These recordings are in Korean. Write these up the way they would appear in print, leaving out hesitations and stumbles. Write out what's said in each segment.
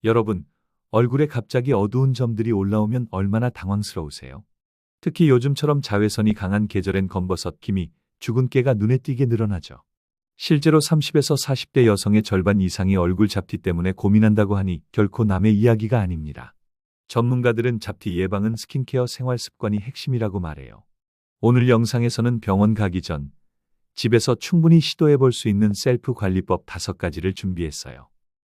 여러분, 얼굴에 갑자기 어두운 점들이 올라오면 얼마나 당황스러우세요? 특히 요즘처럼 자외선이 강한 계절엔 검버섯, 기미, 주근깨가 눈에 띄게 늘어나죠. 실제로 30에서 40대 여성의 절반 이상이 얼굴 잡티 때문에 고민한다고 하니 결코 남의 이야기가 아닙니다. 전문가들은 잡티 예방은 스킨케어 생활 습관이 핵심이라고 말해요. 오늘 영상에서는 병원 가기 전 집에서 충분히 시도해 볼 수 있는 셀프 관리법 5가지를 준비했어요.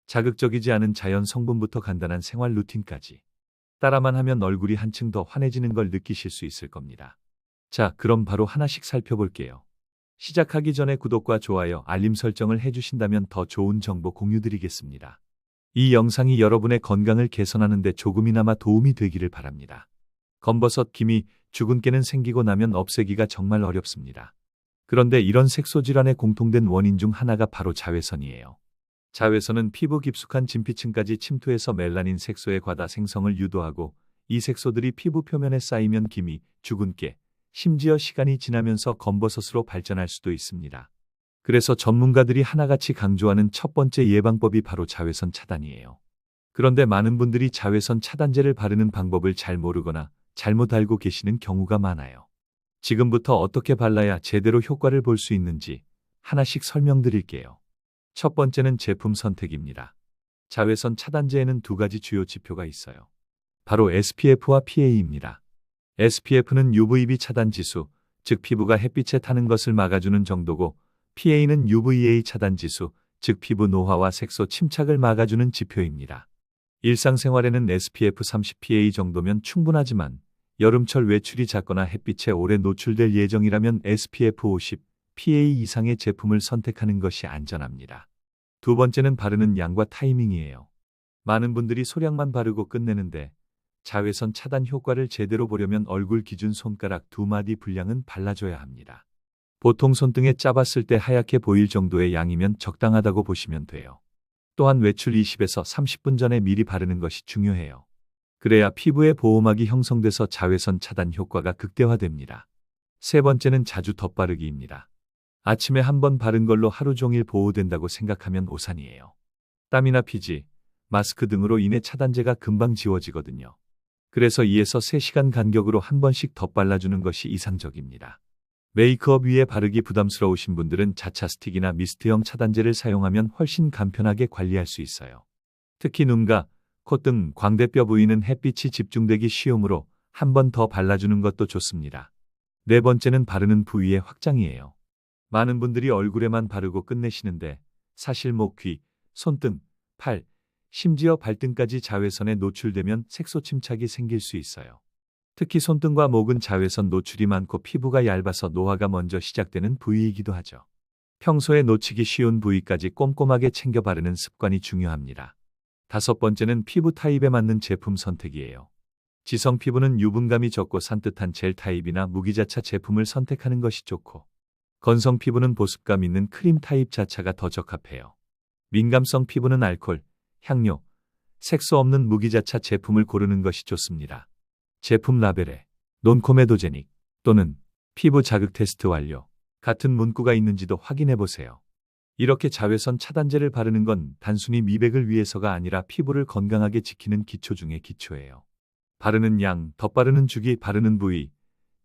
자극적이지 않은 자연 성분부터 간단한 생활 루틴까지. 따라만 하면 얼굴이 한층 더 환해지는 걸 느끼실 수 있을 겁니다. 자, 그럼 바로 하나씩 살펴볼게요. 시작하기 전에 구독과 좋아요, 알림 설정을 해주신다면 더 좋은 정보 공유드리겠습니다. 이 영상이 여러분의 건강을 개선하는 데 조금이나마 도움이 되기를 바랍니다. 검버섯, 기미, 주근깨는 생기고 나면 없애기가 정말 어렵습니다. 그런데 이런 색소 질환의 공통된 원인 중 하나가 바로 자외선이에요. 자외선은 피부 깊숙한 진피층까지 침투해서 멜라닌 색소의 과다 생성을 유도하고 이 색소들이 피부 표면에 쌓이면 기미, 주근깨, 심지어 시간이 지나면서 검버섯으로 발전할 수도 있습니다. 그래서 전문가들이 하나같이 강조하는 첫 번째 예방법이 바로 자외선 차단이에요. 그런데 많은 분들이 자외선 차단제를 바르는 방법을 잘 모르거나 잘못 알고 계시는 경우가 많아요. 지금부터 어떻게 발라야 제대로 효과를 볼 수 있는지 하나씩 설명드릴게요. 첫 번째는 제품 선택입니다. 자외선 차단제에는 2가지 주요 지표가 있어요. 바로 SPF와 PA입니다. SPF는 UVB 차단 지수, 즉 피부가 햇빛에 타는 것을 막아주는 정도고 PA는 UVA 차단 지수, 즉 피부 노화와 색소 침착을 막아주는 지표입니다. 일상생활에는 SPF 30 PA 정도면 충분하지만 여름철 외출이 잦거나 햇빛에 오래 노출될 예정이라면 SPF 50 PA 이상의 제품을 선택하는 것이 안전합니다. 두 번째는 바르는 양과 타이밍이에요. 많은 분들이 소량만 바르고 끝내는데 자외선 차단 효과를 제대로 보려면 얼굴 기준 손가락 2마디 분량은 발라줘야 합니다. 보통 손등에 짜봤을 때 하얗게 보일 정도의 양이면 적당하다고 보시면 돼요. 또한 외출 20에서 30분 전에 미리 바르는 것이 중요해요. 그래야 피부에 보호막이 형성돼서 자외선 차단 효과가 극대화됩니다. 세 번째는 자주 덧바르기입니다. 아침에 한번 바른 걸로 하루 종일 보호된다고 생각하면 오산이에요. 땀이나 피지, 마스크 등으로 인해 차단제가 금방 지워지거든요. 그래서 2에서 3시간 간격으로 한 번씩 덧발라주는 것이 이상적입니다. 메이크업 위에 바르기 부담스러우신 분들은 자차 스틱이나 미스트형 차단제를 사용하면 훨씬 간편하게 관리할 수 있어요. 특히 눈가, 코 등 광대뼈 부위는 햇빛이 집중되기 쉬우므로 한 번 더 발라주는 것도 좋습니다. 네 번째는 바르는 부위의 확장이에요. 많은 분들이 얼굴에만 바르고 끝내시는데 사실 목, 귀, 손등, 팔, 심지어 발등까지 자외선에 노출되면 색소 침착이 생길 수 있어요. 특히 손등과 목은 자외선 노출이 많고 피부가 얇아서 노화가 먼저 시작되는 부위이기도 하죠. 평소에 놓치기 쉬운 부위까지 꼼꼼하게 챙겨 바르는 습관이 중요합니다. 다섯 번째는 피부 타입에 맞는 제품 선택이에요. 지성 피부는 유분감이 적고 산뜻한 젤 타입이나 무기자차 제품을 선택하는 것이 좋고 건성 피부는 보습감 있는 크림 타입 자차가 더 적합해요. 민감성 피부는 알코올, 향료, 색소 없는 무기자차 제품을 고르는 것이 좋습니다. 제품 라벨에 논코메도제닉 또는 피부 자극 테스트 완료 같은 문구가 있는지도 확인해 보세요. 이렇게 자외선 차단제를 바르는 건 단순히 미백을 위해서가 아니라 피부를 건강하게 지키는 기초 중의 기초예요. 바르는 양, 덧바르는 주기, 바르는 부위,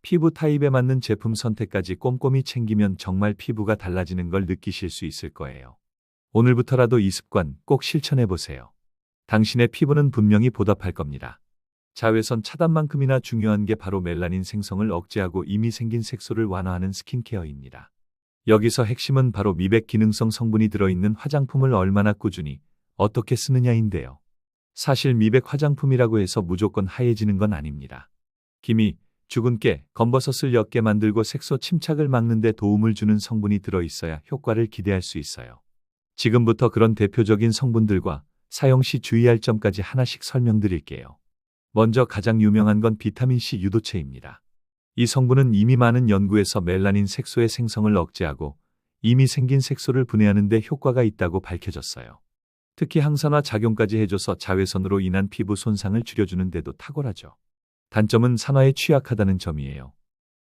피부 타입에 맞는 제품 선택까지 꼼꼼히 챙기면 정말 피부가 달라지는 걸 느끼실 수 있을 거예요. 오늘부터라도 이 습관 꼭 실천해 보세요. 당신의 피부는 분명히 보답할 겁니다. 자외선 차단만큼이나 중요한 게 바로 멜라닌 생성을 억제하고 이미 생긴 색소를 완화하는 스킨케어입니다. 여기서 핵심은 바로 미백 기능성 성분이 들어있는 화장품을 얼마나 꾸준히 어떻게 쓰느냐인데요. 사실 미백 화장품이라고 해서 무조건 하얘지는 건 아닙니다. 기미, 주근깨, 검버섯을 옅게 만들고 색소 침착을 막는 데 도움을 주는 성분이 들어있어야 효과를 기대할 수 있어요. 지금부터 그런 대표적인 성분들과 사용 시 주의할 점까지 하나씩 설명드릴게요. 먼저 가장 유명한 건 비타민C 유도체입니다. 이 성분은 이미 많은 연구에서 멜라닌 색소의 생성을 억제하고 이미 생긴 색소를 분해하는 데 효과가 있다고 밝혀졌어요. 특히 항산화 작용까지 해줘서 자외선으로 인한 피부 손상을 줄여주는 데도 탁월하죠. 단점은 산화에 취약하다는 점이에요.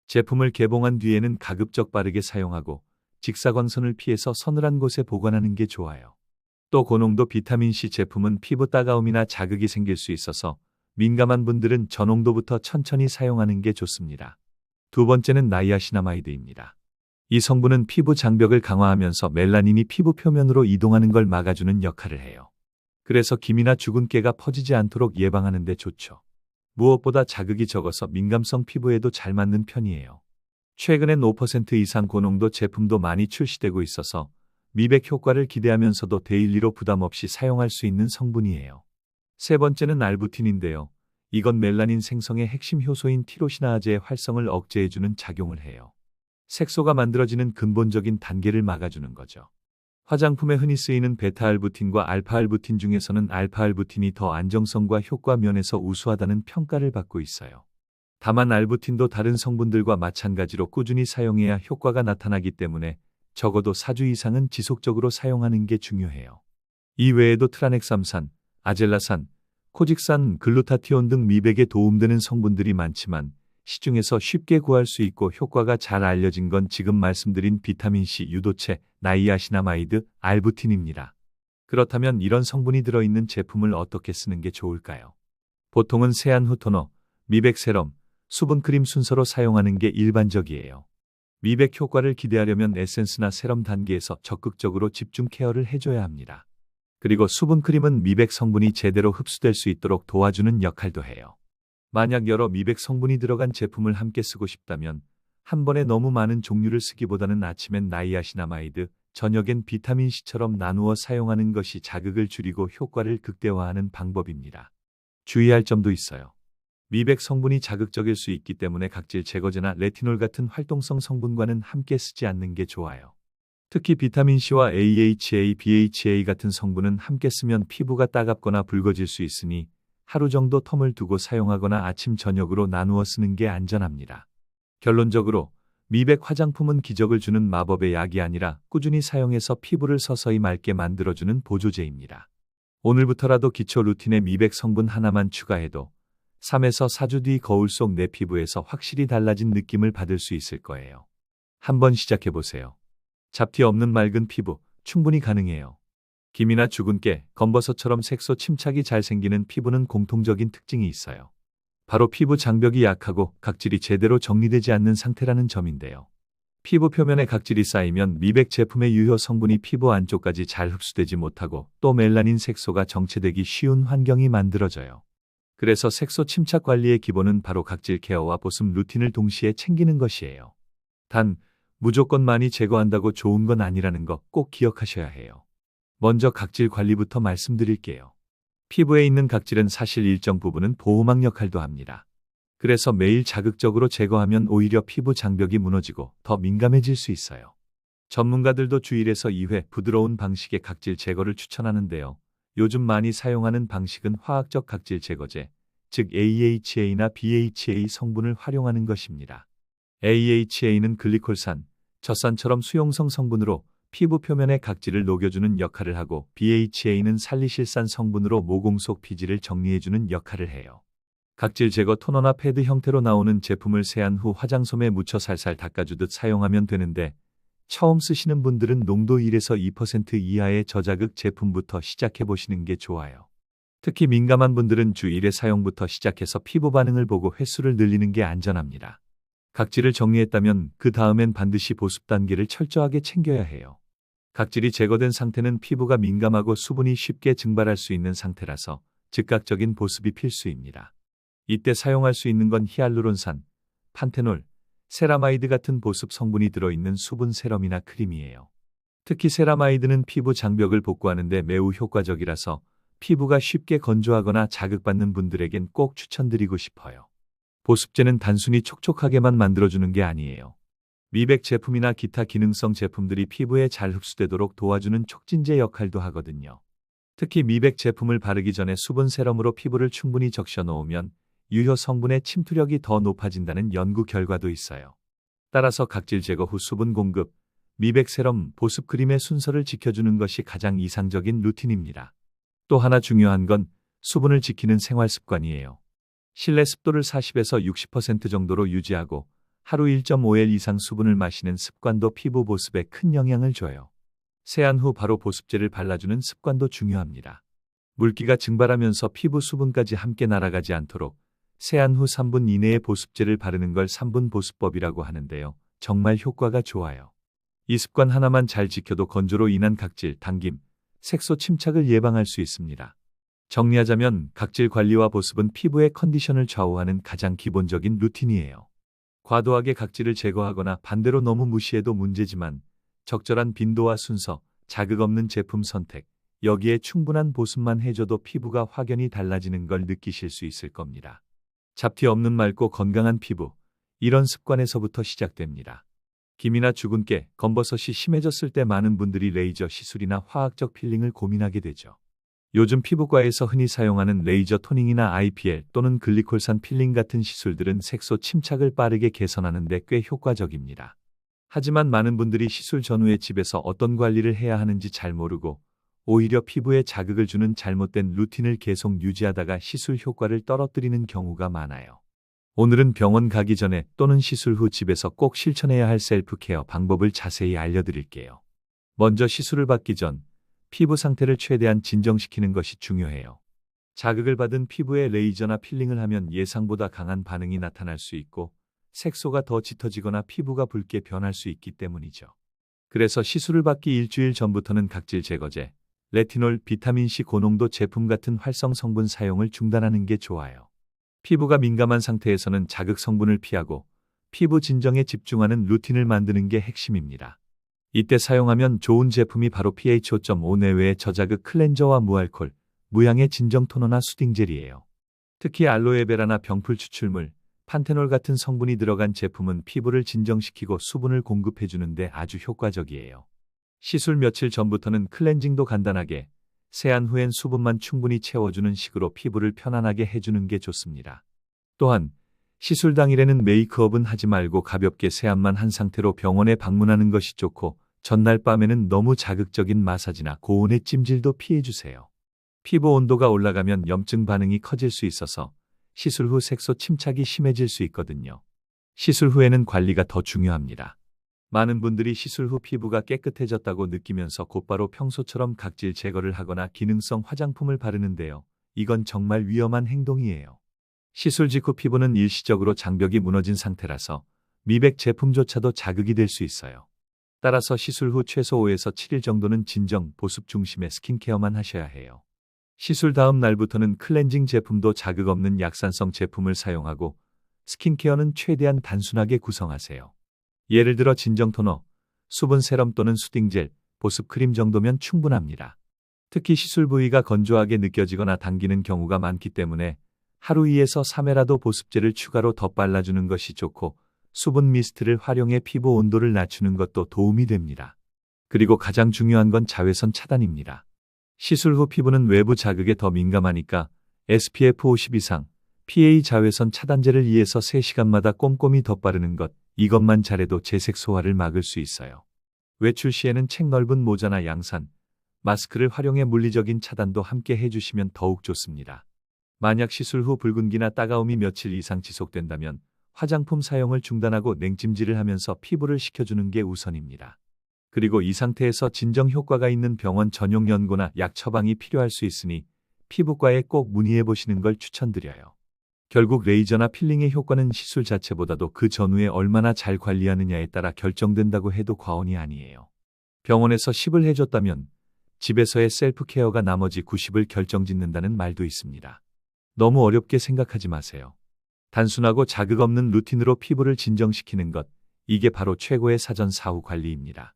제품을 개봉한 뒤에는 가급적 빠르게 사용하고 직사광선을 피해서 서늘한 곳에 보관하는 게 좋아요. 또 고농도 비타민C 제품은 피부 따가움이나 자극이 생길 수 있어서 민감한 분들은 저농도부터 천천히 사용하는 게 좋습니다. 두 번째는 나이아시나마이드입니다. 이 성분은 피부 장벽을 강화하면서 멜라닌이 피부 표면으로 이동하는 걸 막아주는 역할을 해요. 그래서 기미나 주근깨가 퍼지지 않도록 예방하는 데 좋죠. 무엇보다 자극이 적어서 민감성 피부에도 잘 맞는 편이에요. 최근엔 5% 이상 고농도 제품도 많이 출시되고 있어서 미백 효과를 기대하면서도 데일리로 부담 없이 사용할 수 있는 성분이에요. 세 번째는 알부틴인데요. 이건 멜라닌 생성의 핵심 효소인 티로시나아제의 활성을 억제해주는 작용을 해요. 색소가 만들어지는 근본적인 단계를 막아주는 거죠. 화장품에 흔히 쓰이는 베타알부틴과 알파알부틴 중에서는 알파알부틴이 더 안정성과 효과 면에서 우수하다는 평가를 받고 있어요. 다만 알부틴도 다른 성분들과 마찬가지로 꾸준히 사용해야 효과가 나타나기 때문에 적어도 4주 이상은 지속적으로 사용하는 게 중요해요. 이 외에도 트라넥삼산, 아젤라산, 코직산, 글루타티온 등 미백에 도움되는 성분들이 많지만 시중에서 쉽게 구할 수 있고 효과가 잘 알려진 건 지금 말씀드린 비타민C 유도체, 나이아시나마이드, 알부틴입니다. 그렇다면 이런 성분이 들어있는 제품을 어떻게 쓰는 게 좋을까요? 보통은 세안 후 토너, 미백 세럼, 수분크림 순서로 사용하는 게 일반적이에요. 미백 효과를 기대하려면 에센스나 세럼 단계에서 적극적으로 집중 케어를 해줘야 합니다. 그리고 수분크림은 미백 성분이 제대로 흡수될 수 있도록 도와주는 역할도 해요. 만약 여러 미백 성분이 들어간 제품을 함께 쓰고 싶다면 한 번에 너무 많은 종류를 쓰기보다는 아침엔 나이아시나마이드, 저녁엔 비타민C처럼 나누어 사용하는 것이 자극을 줄이고 효과를 극대화하는 방법입니다. 주의할 점도 있어요. 미백 성분이 자극적일 수 있기 때문에 각질 제거제나 레티놀 같은 활동성 성분과는 함께 쓰지 않는 게 좋아요. 특히 비타민C와 AHA, BHA 같은 성분은 함께 쓰면 피부가 따갑거나 붉어질 수 있으니 하루 정도 텀을 두고 사용하거나 아침 저녁으로 나누어 쓰는 게 안전합니다. 결론적으로 미백 화장품은 기적을 주는 마법의 약이 아니라 꾸준히 사용해서 피부를 서서히 맑게 만들어주는 보조제입니다. 오늘부터라도 기초 루틴에 미백 성분 하나만 추가해도 3에서 4주 뒤 거울 속 내 피부에서 확실히 달라진 느낌을 받을 수 있을 거예요. 한번 시작해보세요. 잡티 없는 맑은 피부 충분히 가능해요. 기미나 주근깨, 검버섯처럼 색소 침착이 잘 생기는 피부는 공통적인 특징이 있어요. 바로 피부 장벽이 약하고 각질이 제대로 정리되지 않는 상태라는 점인데요. 피부 표면에 각질이 쌓이면 미백 제품의 유효 성분이 피부 안쪽까지 잘 흡수되지 못하고 또 멜라닌 색소가 정체되기 쉬운 환경이 만들어져요. 그래서 색소 침착 관리의 기본은 바로 각질 케어와 보습 루틴을 동시에 챙기는 것이에요. 단, 무조건 많이 제거한다고 좋은 건 아니라는 거 꼭 기억하셔야 해요. 먼저 각질 관리부터 말씀드릴게요. 피부에 있는 각질은 사실 일정 부분은 보호막 역할도 합니다. 그래서 매일 자극적으로 제거하면 오히려 피부 장벽이 무너지고 더 민감해질 수 있어요. 전문가들도 주 1에서 2회 부드러운 방식의 각질 제거를 추천하는데요. 요즘 많이 사용하는 방식은 화학적 각질 제거제, 즉 AHA나 BHA 성분을 활용하는 것입니다. AHA는 글리콜산, 젖산처럼 수용성 성분으로 피부 표면의 각질을 녹여주는 역할을 하고 BHA는 살리실산 성분으로 모공 속 피지를 정리해주는 역할을 해요. 각질 제거 토너나 패드 형태로 나오는 제품을 세안 후 화장솜에 묻혀 살살 닦아주듯 사용하면 되는데 처음 쓰시는 분들은 농도 1에서 2% 이하의 저자극 제품부터 시작해보시는 게 좋아요. 특히 민감한 분들은 주 1회 사용부터 시작해서 피부 반응을 보고 횟수를 늘리는 게 안전합니다. 각질을 정리했다면 그 다음엔 반드시 보습 단계를 철저하게 챙겨야 해요. 각질이 제거된 상태는 피부가 민감하고 수분이 쉽게 증발할 수 있는 상태라서 즉각적인 보습이 필수입니다. 이때 사용할 수 있는 건 히알루론산, 판테놀, 세라마이드 같은 보습 성분이 들어있는 수분 세럼이나 크림이에요. 특히 세라마이드는 피부 장벽을 복구하는 데 매우 효과적이라서 피부가 쉽게 건조하거나 자극받는 분들에겐 꼭 추천드리고 싶어요. 보습제는 단순히 촉촉하게만 만들어주는 게 아니에요. 미백 제품이나 기타 기능성 제품들이 피부에 잘 흡수되도록 도와주는 촉진제 역할도 하거든요. 특히 미백 제품을 바르기 전에 수분 세럼으로 피부를 충분히 적셔 놓으면 유효 성분의 침투력이 더 높아진다는 연구 결과도 있어요. 따라서 각질 제거 후 수분 공급, 미백 세럼, 보습 크림의 순서를 지켜주는 것이 가장 이상적인 루틴입니다. 또 하나 중요한 건 수분을 지키는 생활 습관이에요. 실내 습도를 40에서 60% 정도로 유지하고 하루 1.5L 이상 수분을 마시는 습관도 피부 보습에 큰 영향을 줘요. 세안 후 바로 보습제를 발라주는 습관도 중요합니다. 물기가 증발하면서 피부 수분까지 함께 날아가지 않도록 세안 후 3분 이내에 보습제를 바르는 걸 3분 보습법이라고 하는데요. 정말 효과가 좋아요. 이 습관 하나만 잘 지켜도 건조로 인한 각질, 당김, 색소 침착을 예방할 수 있습니다. 정리하자면 각질 관리와 보습은 피부의 컨디션을 좌우하는 가장 기본적인 루틴이에요. 과도하게 각질을 제거하거나 반대로 너무 무시해도 문제지만 적절한 빈도와 순서, 자극 없는 제품 선택, 여기에 충분한 보습만 해줘도 피부가 확연히 달라지는 걸 느끼실 수 있을 겁니다. 잡티 없는 맑고 건강한 피부, 이런 습관에서부터 시작됩니다. 기미나 주근깨, 검버섯이 심해졌을 때 많은 분들이 레이저 시술이나 화학적 필링을 고민하게 되죠. 요즘 피부과에서 흔히 사용하는 레이저 토닝이나 IPL 또는 글리콜산 필링 같은 시술들은 색소 침착을 빠르게 개선하는 데 꽤 효과적입니다. 하지만 많은 분들이 시술 전후에 집에서 어떤 관리를 해야 하는지 잘 모르고 오히려 피부에 자극을 주는 잘못된 루틴을 계속 유지하다가 시술 효과를 떨어뜨리는 경우가 많아요. 오늘은 병원 가기 전에 또는 시술 후 집에서 꼭 실천해야 할 셀프 케어 방법을 자세히 알려드릴게요. 먼저 시술을 받기 전 피부 상태를 최대한 진정시키는 것이 중요해요. 자극을 받은 피부에 레이저나 필링을 하면 예상보다 강한 반응이 나타날 수 있고 색소가 더 짙어지거나 피부가 붉게 변할 수 있기 때문이죠. 그래서 시술을 받기 일주일 전부터는 각질 제거제, 레티놀, 비타민C 고농도 제품 같은 활성 성분 사용을 중단하는 게 좋아요. 피부가 민감한 상태에서는 자극 성분을 피하고 피부 진정에 집중하는 루틴을 만드는 게 핵심입니다. 이때 사용하면 좋은 제품이 바로 pH 5.5 내외의 저자극 클렌저와 무알콜, 무향의 진정 토너나 수딩젤이에요. 특히 알로에베라나 병풀 추출물, 판테놀 같은 성분이 들어간 제품은 피부를 진정시키고 수분을 공급해주는데 아주 효과적이에요. 시술 며칠 전부터는 클렌징도 간단하게, 세안 후엔 수분만 충분히 채워주는 식으로 피부를 편안하게 해주는 게 좋습니다. 또한 시술 당일에는 메이크업은 하지 말고 가볍게 세안만 한 상태로 병원에 방문하는 것이 좋고 전날 밤에는 너무 자극적인 마사지나 고온의 찜질도 피해주세요. 피부 온도가 올라가면 염증 반응이 커질 수 있어서 시술 후 색소 침착이 심해질 수 있거든요. 시술 후에는 관리가 더 중요합니다. 많은 분들이 시술 후 피부가 깨끗해졌다고 느끼면서 곧바로 평소처럼 각질 제거를 하거나 기능성 화장품을 바르는데요. 이건 정말 위험한 행동이에요. 시술 직후 피부는 일시적으로 장벽이 무너진 상태라서 미백 제품조차도 자극이 될 수 있어요. 따라서 시술 후 최소 5에서 7일 정도는 진정, 보습 중심의 스킨케어만 하셔야 해요. 시술 다음 날부터는 클렌징 제품도 자극 없는 약산성 제품을 사용하고 스킨케어는 최대한 단순하게 구성하세요. 예를 들어 진정 토너, 수분 세럼 또는 수딩젤, 보습 크림 정도면 충분합니다. 특히 시술 부위가 건조하게 느껴지거나 당기는 경우가 많기 때문에 하루 2에서 3회라도 보습제를 추가로 더 발라주는 것이 좋고 수분 미스트를 활용해 피부 온도를 낮추는 것도 도움이 됩니다. 그리고 가장 중요한 건 자외선 차단입니다. 시술 후 피부는 외부 자극에 더 민감하니까 SPF 50 이상, PA 자외선 차단제를 2에서 3시간마다 꼼꼼히 덧바르는 것, 이것만 잘해도 재색 소화를 막을 수 있어요. 외출 시에는 책 넓은 모자나 양산, 마스크를 활용해 물리적인 차단도 함께 해주시면 더욱 좋습니다. 만약 시술 후 붉은기나 따가움이 며칠 이상 지속된다면 화장품 사용을 중단하고 냉찜질을 하면서 피부를 식혀주는 게 우선입니다. 그리고 이 상태에서 진정 효과가 있는 병원 전용 연고나 약 처방이 필요할 수 있으니 피부과에 꼭 문의해 보시는 걸 추천드려요. 결국 레이저나 필링의 효과는 시술 자체보다도 그 전후에 얼마나 잘 관리하느냐에 따라 결정된다고 해도 과언이 아니에요. 병원에서 10을 해줬다면 집에서의 셀프 케어가 나머지 90을 결정짓는다는 말도 있습니다. 너무 어렵게 생각하지 마세요. 단순하고 자극 없는 루틴으로 피부를 진정시키는 것, 이게 바로 최고의 사전 사후 관리입니다.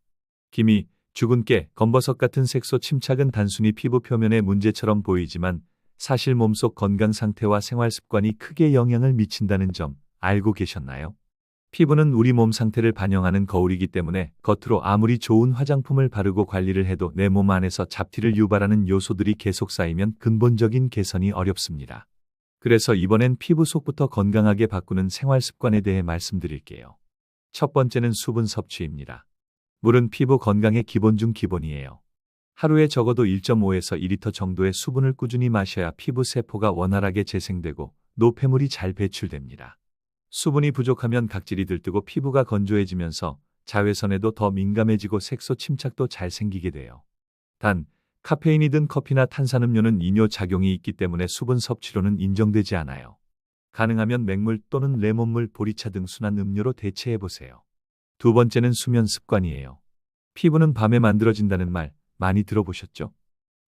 기미, 주근깨, 검버섯 같은 색소 침착은 단순히 피부 표면의 문제처럼 보이지만 사실 몸속 건강 상태와 생활 습관이 크게 영향을 미친다는 점 알고 계셨나요? 피부는 우리 몸 상태를 반영하는 거울이기 때문에 겉으로 아무리 좋은 화장품을 바르고 관리를 해도 내 몸 안에서 잡티를 유발하는 요소들이 계속 쌓이면 근본적인 개선이 어렵습니다. 그래서 이번엔 피부 속부터 건강하게 바꾸는 생활 습관에 대해 말씀드릴게요. 첫 번째는 수분 섭취입니다. 물은 피부 건강의 기본 중 기본이에요. 하루에 적어도 1.5에서 2리터 정도의 수분을 꾸준히 마셔야 피부 세포가 원활하게 재생되고 노폐물이 잘 배출됩니다. 수분이 부족하면 각질이 들뜨고 피부가 건조해지면서 자외선에도 더 민감해지고 색소 침착도 잘 생기게 돼요. 단, 카페인이 든 커피나 탄산음료는 이뇨 작용이 있기 때문에 수분 섭취로는 인정되지 않아요. 가능하면 맹물 또는 레몬물, 보리차 등 순한 음료로 대체해 보세요. 두 번째는 수면 습관이에요. 피부는 밤에 만들어진다는 말 많이 들어보셨죠?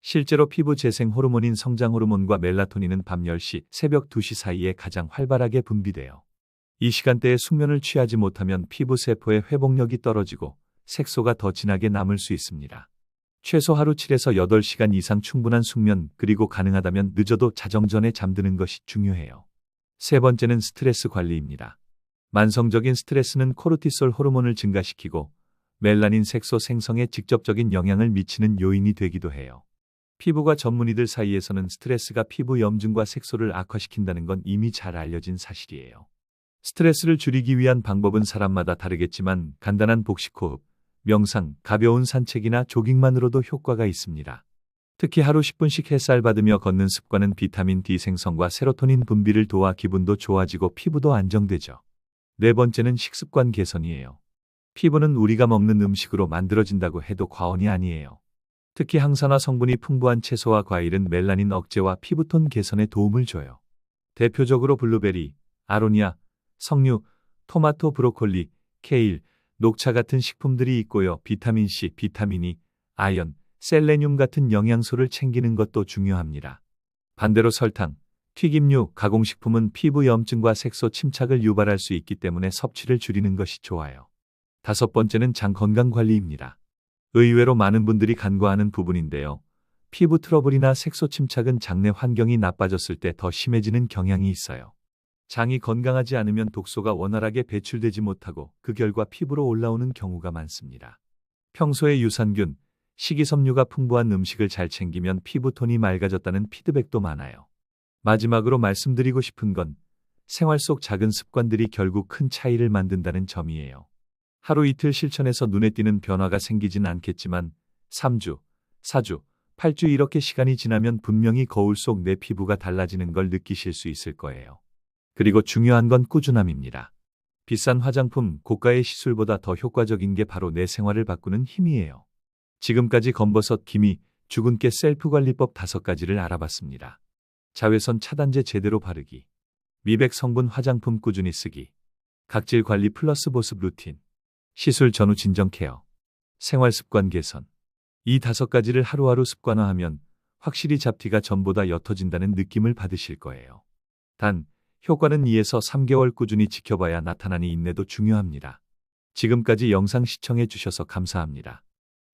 실제로 피부 재생 호르몬인 성장 호르몬과 멜라토닌은 밤 10시, 새벽 2시 사이에 가장 활발하게 분비돼요. 이 시간대에 숙면을 취하지 못하면 피부 세포의 회복력이 떨어지고 색소가 더 진하게 남을 수 있습니다. 최소 하루 7에서 8시간 이상 충분한 숙면, 그리고 가능하다면 늦어도 자정 전에 잠드는 것이 중요해요. 세 번째는 스트레스 관리입니다. 만성적인 스트레스는 코르티솔 호르몬을 증가시키고 멜라닌 색소 생성에 직접적인 영향을 미치는 요인이 되기도 해요. 피부과 전문의들 사이에서는 스트레스가 피부 염증과 색소를 악화시킨다는 건 이미 잘 알려진 사실이에요. 스트레스를 줄이기 위한 방법은 사람마다 다르겠지만 간단한 복식호흡, 명상, 가벼운 산책이나 조깅만으로도 효과가 있습니다. 특히 하루 10분씩 햇살 받으며 걷는 습관은 비타민 D 생성과 세로토닌 분비를 도와 기분도 좋아지고 피부도 안정되죠. 네 번째는 식습관 개선이에요. 피부는 우리가 먹는 음식으로 만들어진다고 해도 과언이 아니에요. 특히 항산화 성분이 풍부한 채소와 과일은 멜라닌 억제와 피부톤 개선에 도움을 줘요. 대표적으로 블루베리, 아로니아, 석류, 토마토, 브로콜리, 케일, 녹차 같은 식품들이 있고요. 비타민C, 비타민 E, 아연, 셀레늄 같은 영양소를 챙기는 것도 중요합니다. 반대로 설탕, 튀김류, 가공식품은 피부 염증과 색소 침착을 유발할 수 있기 때문에 섭취를 줄이는 것이 좋아요. 다섯 번째는 장 건강 관리입니다. 의외로 많은 분들이 간과하는 부분인데요. 피부 트러블이나 색소 침착은 장내 환경이 나빠졌을 때 더 심해지는 경향이 있어요. 장이 건강하지 않으면 독소가 원활하게 배출되지 못하고 그 결과 피부로 올라오는 경우가 많습니다. 평소에 유산균, 식이섬유가 풍부한 음식을 잘 챙기면 피부톤이 맑아졌다는 피드백도 많아요. 마지막으로 말씀드리고 싶은 건 생활 속 작은 습관들이 결국 큰 차이를 만든다는 점이에요. 하루 이틀 실천해서 눈에 띄는 변화가 생기진 않겠지만 3주, 4주, 8주 이렇게 시간이 지나면 분명히 거울 속 내 피부가 달라지는 걸 느끼실 수 있을 거예요. 그리고 중요한 건 꾸준함입니다. 비싼 화장품, 고가의 시술보다 더 효과적인 게 바로 내 생활을 바꾸는 힘이에요. 지금까지 검버섯, 기미, 주근깨 셀프관리법 5가지를 알아봤습니다. 자외선 차단제 제대로 바르기, 미백 성분 화장품 꾸준히 쓰기, 각질 관리 플러스 보습 루틴, 시술 전후 진정 케어, 생활 습관 개선. 이 5가지를 하루하루 습관화하면 확실히 잡티가 전보다 옅어진다는 느낌을 받으실 거예요. 단, 효과는 2에서 3개월 꾸준히 지켜봐야 나타나니 인내도 중요합니다. 지금까지 영상 시청해 주셔서 감사합니다.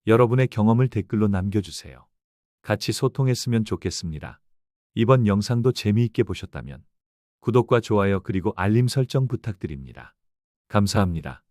여러분의 경험을 댓글로 남겨주세요. 같이 소통했으면 좋겠습니다. 이번 영상도 재미있게 보셨다면 구독과 좋아요 그리고 알림 설정 부탁드립니다. 감사합니다.